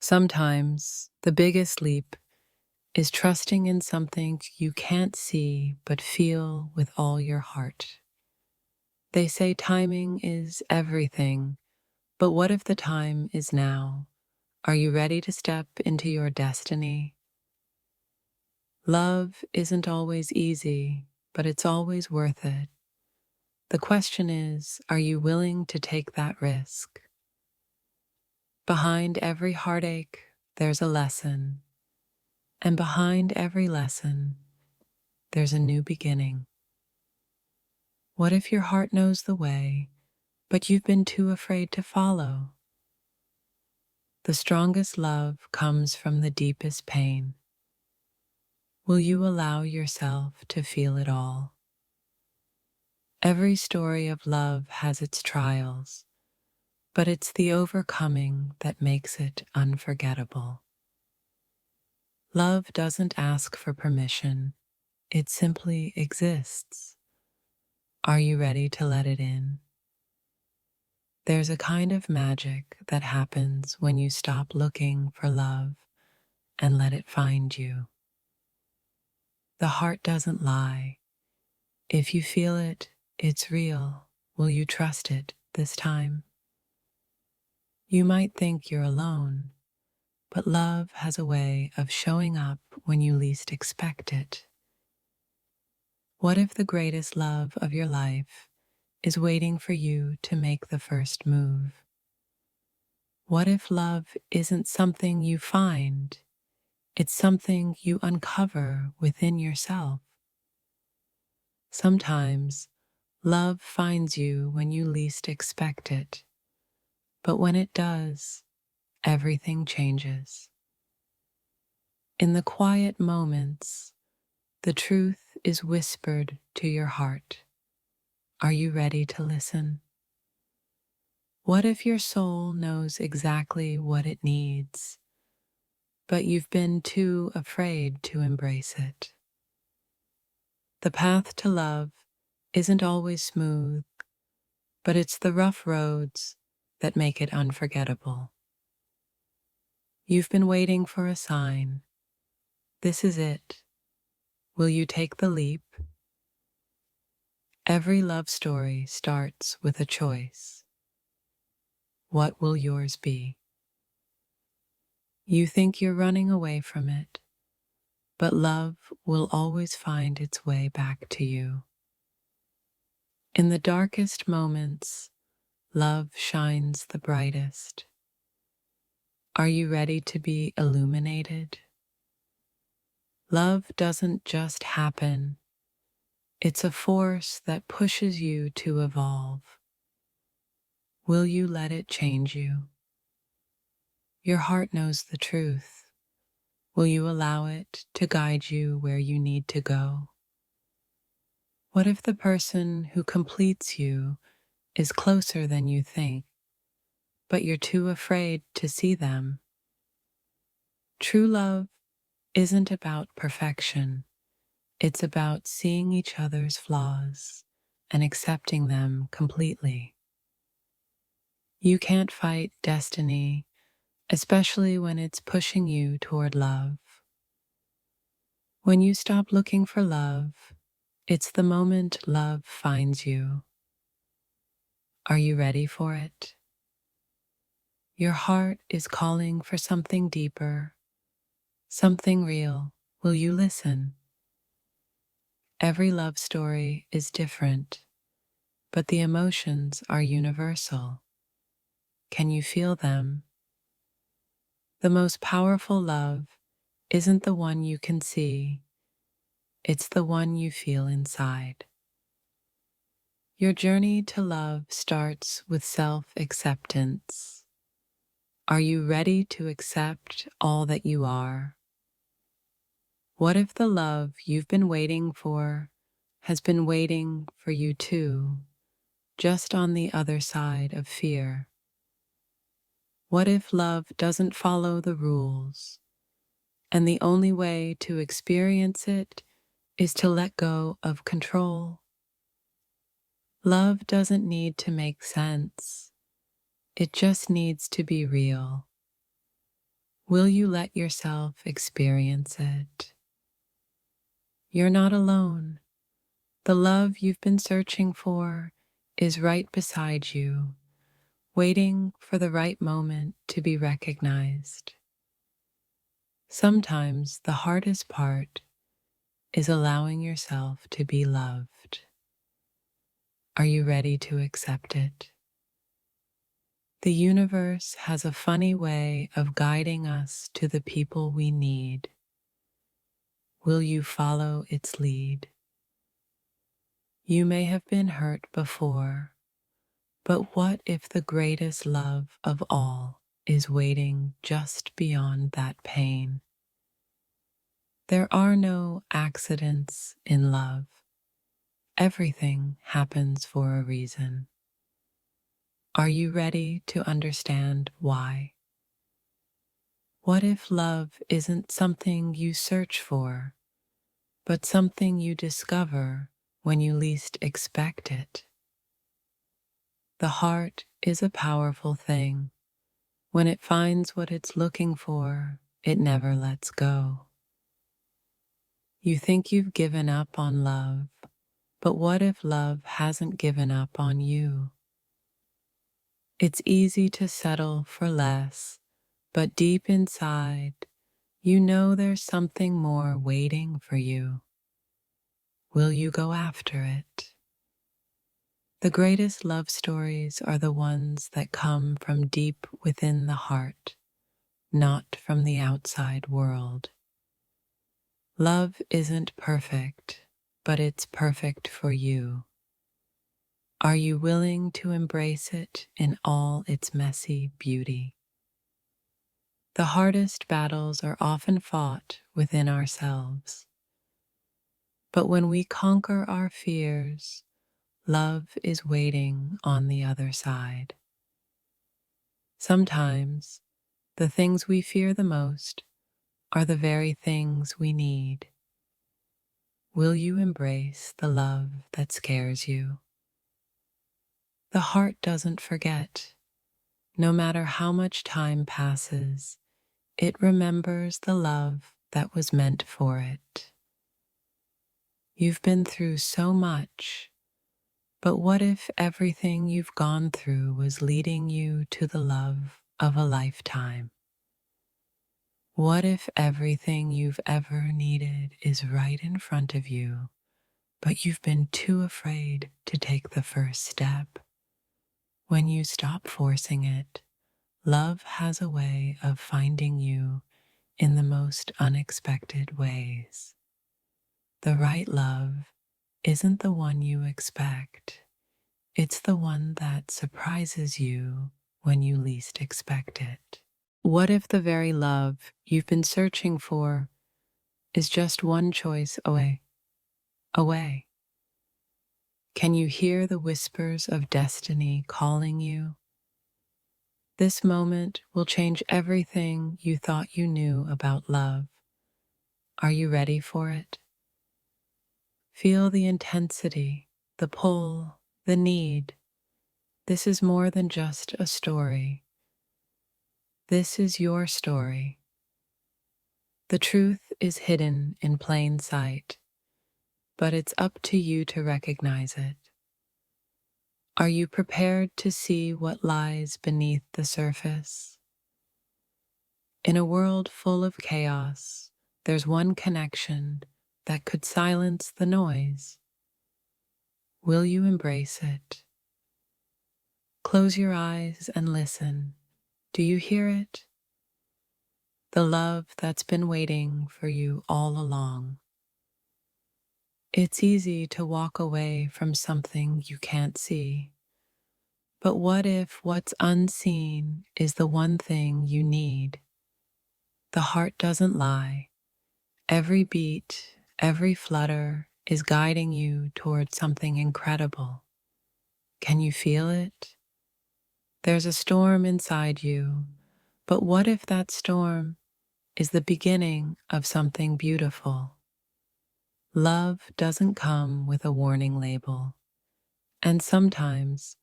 Sometimes the biggest leap is trusting in something you can't see but feel with all your heart. They say timing is everything, but what if the time is now? Are you ready to step into your destiny? Love isn't always easy, but it's always worth it. The question is, are you willing to take that risk? Behind every heartache, there's a lesson, and behind every lesson, there's a new beginning. What if your heart knows the way, but you've been too afraid to follow? The strongest love comes from the deepest pain. Will you allow yourself to feel it all? Every story of love has its trials, but it's the overcoming that makes it unforgettable. Love doesn't ask for permission, it simply exists. Are you ready to let it in? There's a kind of magic that happens when you stop looking for love and let it find you. The heart doesn't lie. If you feel it, it's real. Will you trust it this time? You might think you're alone, but love has a way of showing up when you least expect it. What if the greatest love of your life is waiting for you to make the first move? What if love isn't something you find? It's something you uncover within yourself. Sometimes love finds you when you least expect it, but when it does, everything changes. In the quiet moments, the truth is whispered to your heart. Are you ready to listen? What if your soul knows exactly what it needs, but you've been too afraid to embrace it? The path to love isn't always smooth, but it's the rough roads that make it unforgettable. You've been waiting for a sign. This is it. Will you take the leap? Every love story starts with a choice. What will yours be? You think you're running away from it, but love will always find its way back to you. In the darkest moments, love shines the brightest. Are you ready to be illuminated? Love doesn't just happen. It's a force that pushes you to evolve. Will you let it change you? Your heart knows the truth. Will you allow it to guide you where you need to go? What if the person who completes you is closer than you think, but you're too afraid to see them? True love isn't about perfection. It's about seeing each other's flaws and accepting them completely. You can't fight destiny, especially when it's pushing you toward love. When you stop looking for love, it's the moment love finds you. Are you ready for it? Your heart is calling for something deeper, something real. Will you listen? Every love story is different, but the emotions are universal. Can you feel them? The most powerful love isn't the one you can see, it's the one you feel inside. Your journey to love starts with self-acceptance. Are you ready to accept all that you are? What if the love you've been waiting for has been waiting for you too, just on the other side of fear? What if love doesn't follow the rules, and the only way to experience it is to let go of control? Love doesn't need to make sense. It just needs to be real. Will you let yourself experience it? You're not alone. The love you've been searching for is right beside you, waiting for the right moment to be recognized. Sometimes the hardest part is allowing yourself to be loved. Are you ready to accept it? The universe has a funny way of guiding us to the people we need. Will you follow its lead? You may have been hurt before, but what if the greatest love of all is waiting just beyond that pain? There are no accidents in love. Everything happens for a reason. Are you ready to understand why? What if love isn't something you search for, but something you discover when you least expect it? The heart is a powerful thing. When it finds what it's looking for, it never lets go. You think you've given up on love, but what if love hasn't given up on you? It's easy to settle for less, but deep inside, you know there's something more waiting for you. Will you go after it? The greatest love stories are the ones that come from deep within the heart, not from the outside world. Love isn't perfect, but it's perfect for you. Are you willing to embrace it in all its messy beauty? The hardest battles are often fought within ourselves. But when we conquer our fears, love is waiting on the other side. Sometimes, the things we fear the most are the very things we need. Will you embrace the love that scares you? The heart doesn't forget. No matter how much time passes, it remembers the love that was meant for it. You've been through so much, but what if everything you've gone through was leading you to the love of a lifetime? What if everything you've ever needed is right in front of you, but you've been too afraid to take the first step? When you stop forcing it, love has a way of finding you in the most unexpected ways. The right love isn't the one you expect. It's the one that surprises you when you least expect it. What if the very love you've been searching for is just one choice away? Away. Can you hear the whispers of destiny calling you? This moment will change everything you thought you knew about love. Are you ready for it? Feel the intensity, the pull, the need. This is more than just a story. This is your story. The truth is hidden in plain sight, but it's up to you to recognize it. Are you prepared to see what lies beneath the surface? In a world full of chaos, there's one connection that could silence the noise. Will you embrace it? Close your eyes and listen. Do you hear it? The love that's been waiting for you all along. It's easy to walk away from something you can't see. But what if what's unseen is the one thing you need? The heart doesn't lie. Every beat, every flutter is guiding you towards something incredible. Can you feel it? There's a storm inside you, but what if that storm is the beginning of something beautiful? Love doesn't come with a warning label, and sometimes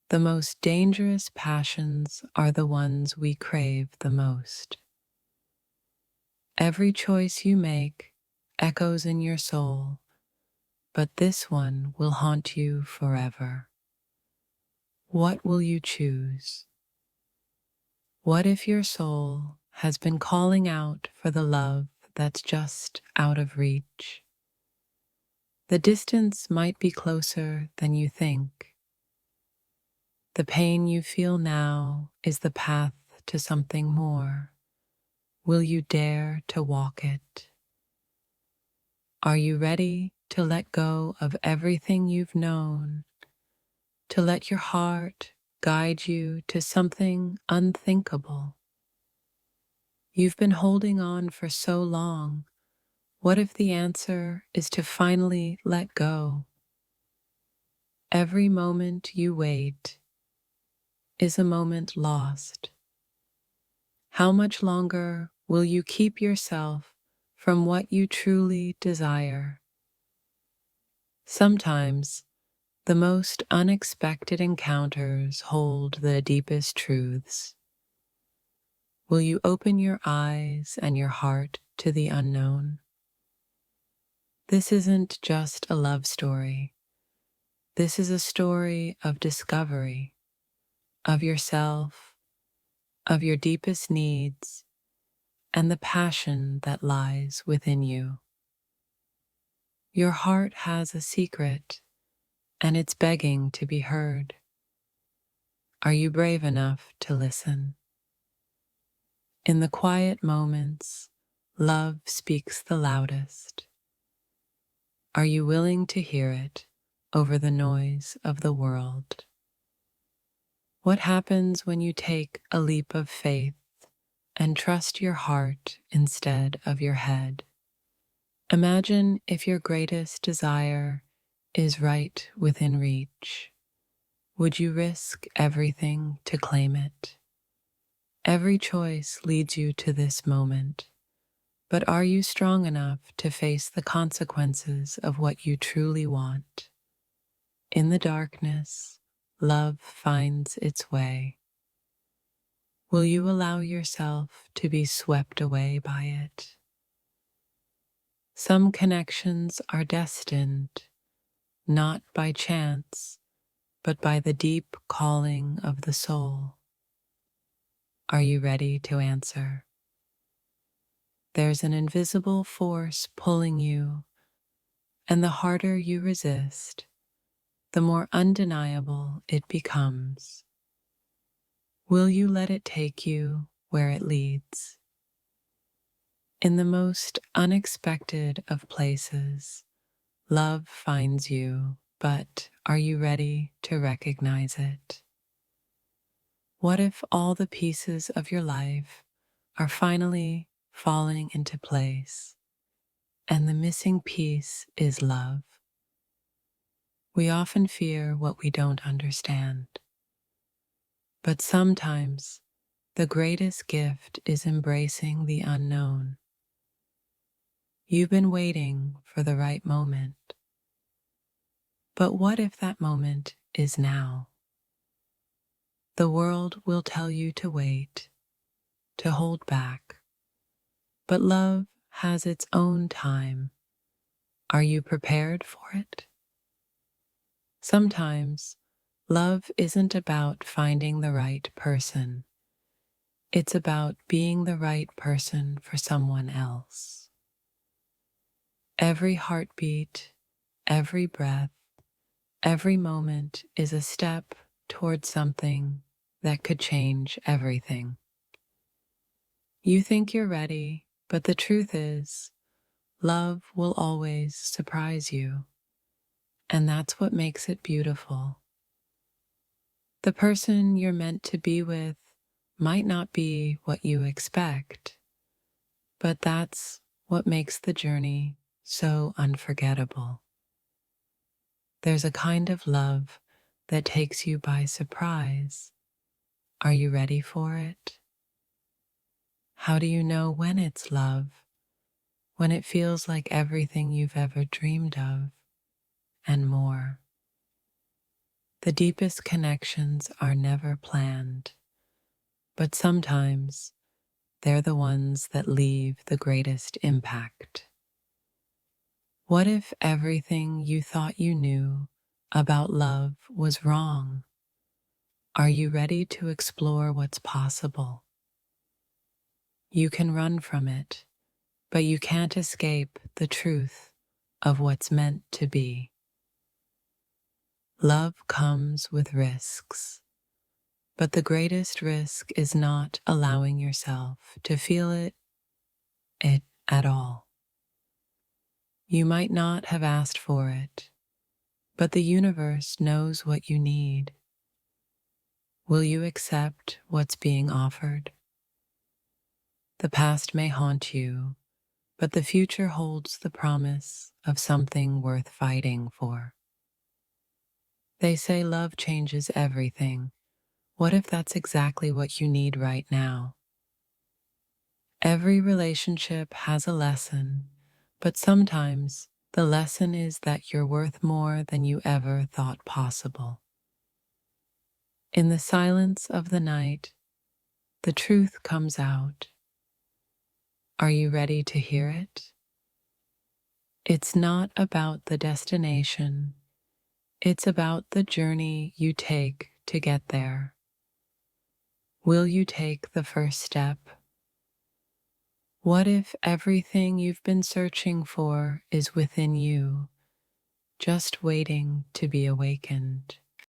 the most dangerous passions are the ones we crave the most. Every choice you make echoes in your soul, but this one will haunt you forever. What will you choose? What if your soul has been calling out for the love that's just out of reach? The distance might be closer than you think. The pain you feel now is the path to something more. Will you dare to walk it? Are you ready to let go of everything you've known, to let your heart guide you to something unthinkable? You've been holding on for so long. What if the answer is to finally let go? Every moment you wait is a moment lost. How much longer will you keep yourself from what you truly desire? Sometimes the most unexpected encounters hold the deepest truths. Will you open your eyes and your heart to the unknown? This isn't just a love story. This is a story of discovery, of yourself, of your deepest needs, and the passion that lies within you. Your heart has a secret, and it's begging to be heard. Are you brave enough to listen? In the quiet moments, love speaks the loudest. Are you willing to hear it over the noise of the world? What happens when you take a leap of faith and trust your heart instead of your head? Imagine if your greatest desire is right within reach. Would you risk everything to claim it? Every choice leads you to this moment, but are you strong enough to face the consequences of what you truly want? In the darkness, love finds its way. Will you allow yourself to be swept away by it? Some connections are destined, not by chance, but by the deep calling of the soul. Are you ready to answer? There's an invisible force pulling you, and the harder you resist, the more undeniable it becomes. Will you let it take you where it leads? In the most unexpected of places, love finds you, but are you ready to recognize it? What if all the pieces of your life are finally falling into place, and the missing piece is love? We often fear what we don't understand, but sometimes the greatest gift is embracing the unknown. You've been waiting for the right moment, but what if that moment is now? The world will tell you to wait, to hold back, but love has its own time. Are you prepared for it? Sometimes love isn't about finding the right person. It's about being the right person for someone else. Every heartbeat, every breath, every moment is a step towards something that could change everything. You think you're ready, but the truth is, love will always surprise you, and that's what makes it beautiful. The person you're meant to be with might not be what you expect, but that's what makes the journey so unforgettable. There's a kind of love that takes you by surprise. Are you ready for it? How do you know when it's love? When it feels like everything you've ever dreamed of and more. The deepest connections are never planned, but sometimes they're the ones that leave the greatest impact. What if everything you thought you knew about love was wrong? Are you ready to explore what's possible? You can run from it, but you can't escape the truth of what's meant to be. Love comes with risks, but the greatest risk is not allowing yourself to feel it at all. You might not have asked for it, but the universe knows what you need. Will you accept what's being offered? The past may haunt you, but the future holds the promise of something worth fighting for. They say love changes everything. What if that's exactly what you need right now? Every relationship has a lesson, but sometimes the lesson is that you're worth more than you ever thought possible. In the silence of the night, the truth comes out. Are you ready to hear it? It's not about the destination. It's about the journey you take to get there. Will you take the first step? What if everything you've been searching for is within you, just waiting to be awakened?